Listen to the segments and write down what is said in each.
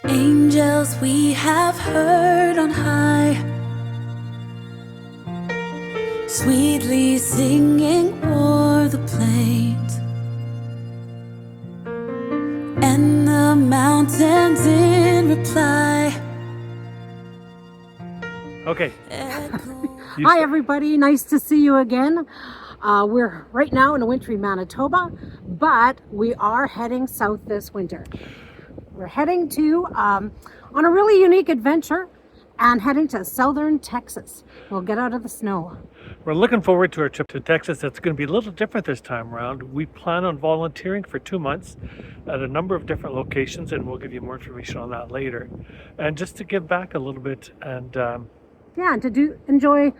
Angels we have heard on high, sweetly singing o'er the plains, and the mountains in reply. Okay. Hi everybody, nice to see you again. We're right now in wintry Manitoba, but we are heading south this winter. We're heading to on a really unique adventure and heading to southern Texas. We'll get out of the snow. We're looking forward to our trip to Texas. It's going to be a little different this time around. We plan on volunteering for 2 months at a number of different locations, and we'll give you more information on that later. And just to give back a little bit and and to enjoy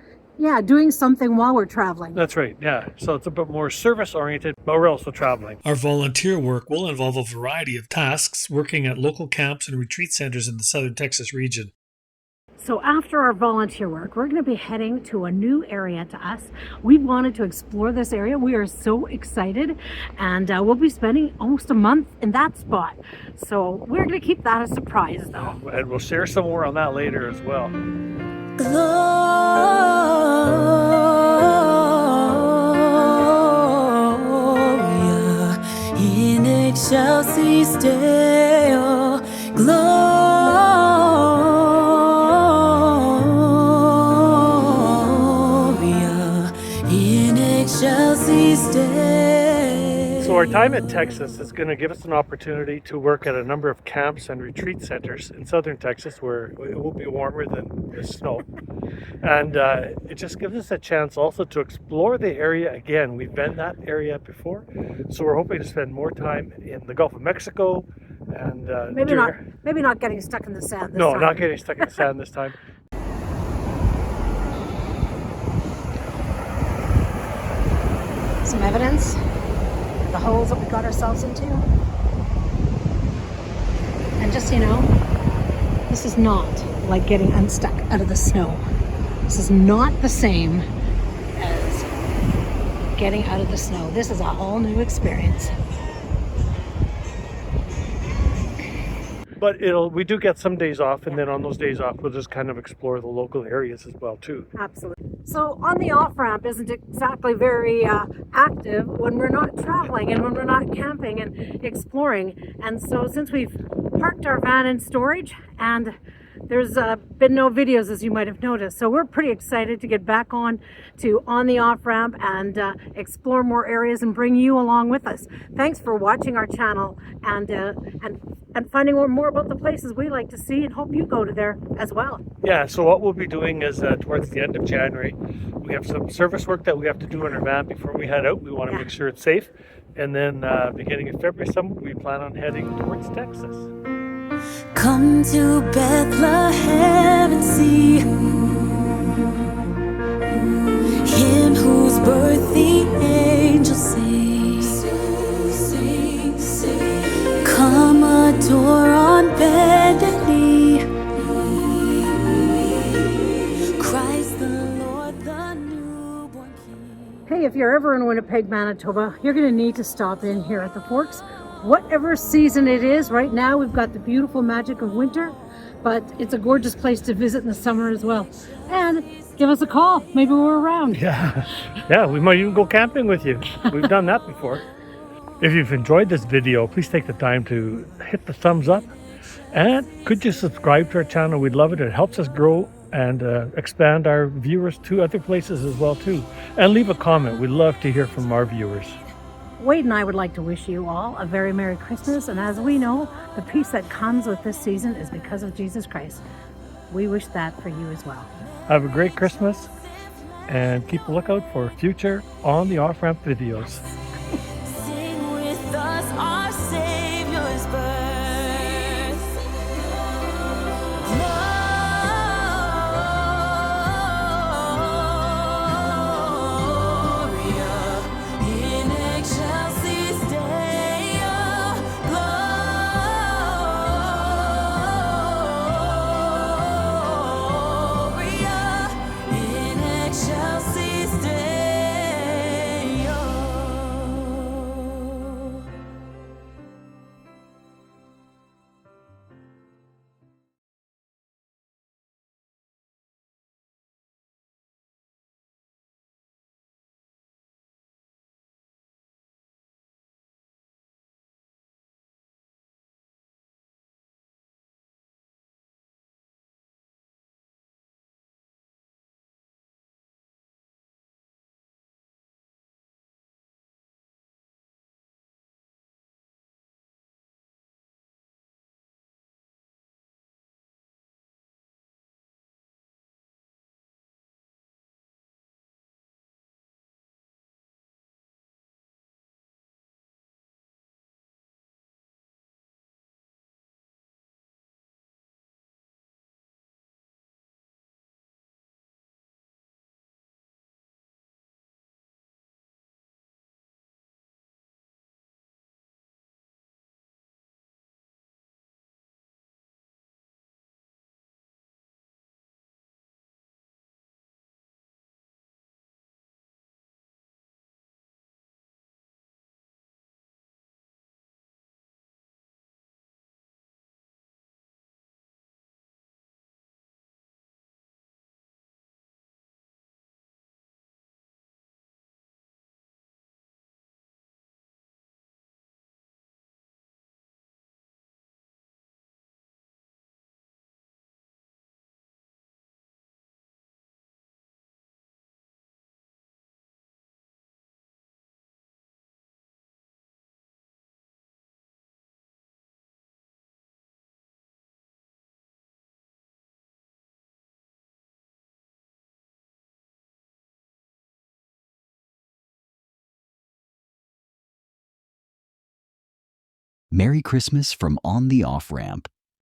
doing something while we're traveling. That's right, yeah. So it's a bit more service-oriented, but we're also traveling. Our volunteer work will involve a variety of tasks, working at local camps and retreat centers in the southern Texas region. So after our volunteer work, we're going to be heading to a new area to us. We wanted to explore this area. We are so excited, and we'll be spending almost a month in that spot. So we're going to keep that a surprise, though. And we'll share some more on that later as well. Gloria in excelsis Deo, Gloria in excelsis Deo. So our time in Texas is going to give us an opportunity to work at a number of camps and retreat centers in southern Texas where it will be warmer than the snow. And it just gives us a chance also to explore the area again. We've been that area before, so we're hoping to spend more time in the Gulf of Mexico and maybe not getting stuck in the sand this No, time. not getting stuck in the sand this time. Some evidence of the holes that we got ourselves into. And just so you know, this is not like getting unstuck out of the snow. This is not the same as getting out of the snow. This is a whole new experience. But we do get some days off, and then on those days off, we'll just kind of explore the local areas as well, too. Absolutely. So on the off-ramp isn't exactly very active when we're not traveling and when we're not camping and exploring. And so since we've parked our van in storage, and there's been no videos, as you might have noticed. So we're pretty excited to get back on the off-ramp and explore more areas and bring you along with us. Thanks for watching our channel and finding out more about the places we like to see, and hope you go to there as well. Yeah, so what we'll be doing is towards the end of January, we have some service work that we have to do in our van before we head out. We want to make sure it's safe. And then beginning of February, we plan on heading towards Texas. Come to Bethlehem and see Him whose birth the angels sing. Come adore on bended knee Christ the Lord, the newborn King. Hey, if you're ever in Winnipeg, Manitoba, you're going to need to stop in here at the Forks. Whatever season it is, right now we've got the beautiful magic of winter, but it's a gorgeous place to visit in the summer as well. And give us a call. Maybe we're around. Yeah, we might even go camping with you. We've done that before. If you've enjoyed this video, please take the time to hit the thumbs up. And could you subscribe to our channel? We'd love it. It helps us grow and expand our viewers to other places as well too. And leave a comment. We'd love to hear from our viewers. Wade and I would like to wish you all a very Merry Christmas, and as we know, the peace that comes with this season is because of Jesus Christ. We wish that for you as well. Have a great Christmas, and keep a lookout for future On the Off-Ramp videos. Sing with us our Savior's birth. Merry Christmas from On the Off Ramp.